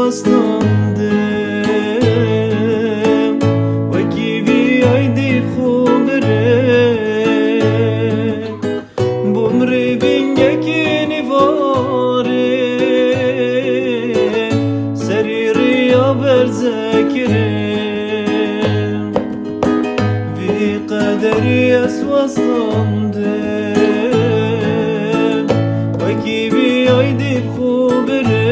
وصلندم وكي بيعيدي خبره بمري بينجكي نفاري سريري يا برزكرم في قدري وصلندم وكي بيعيدي خبره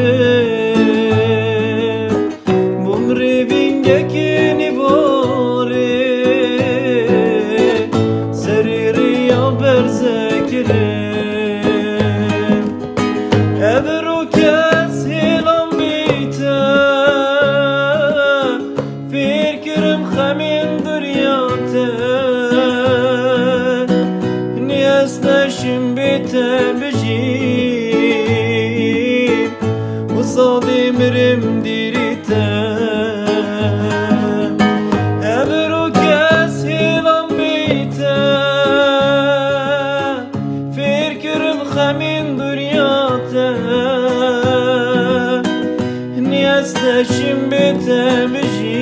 أبروك أسهلم بيتا فكرم خمين درياتا نيسنشم بيتا بجيب وصادي مرم ديريتا أبروك أسهلم بيتا فكرم خمين درياتا نيستشم بتمجيب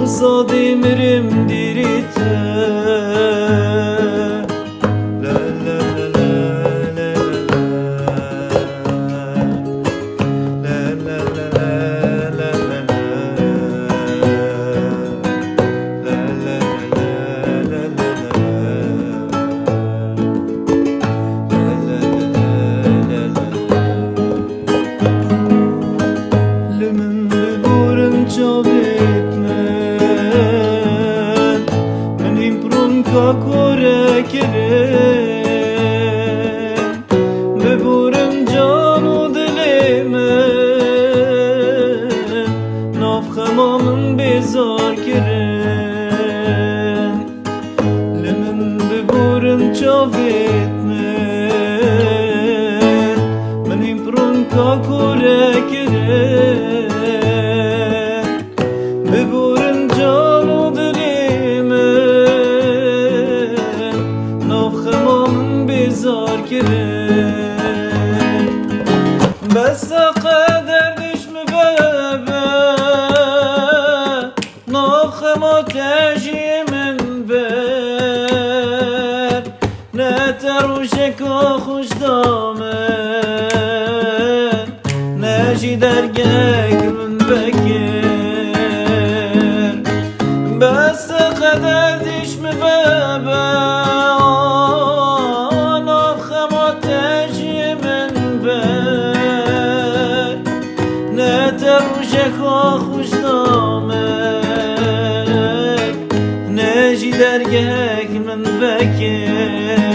وصادي مرم ديريتا لا لا لا لا لا لا لا kakore kirin beburim canu dilime nafxamamın bezar kirin limin beburim çavetme men imprun kakore kirin beburim canu زار كرين بس قدر دش مبابا ناخ ما تجي من بر نتر وشك خوش دامن نجي درجك من بكر بس قدر دش مبابا نتروجك خوش دامك نجي درجك من فكر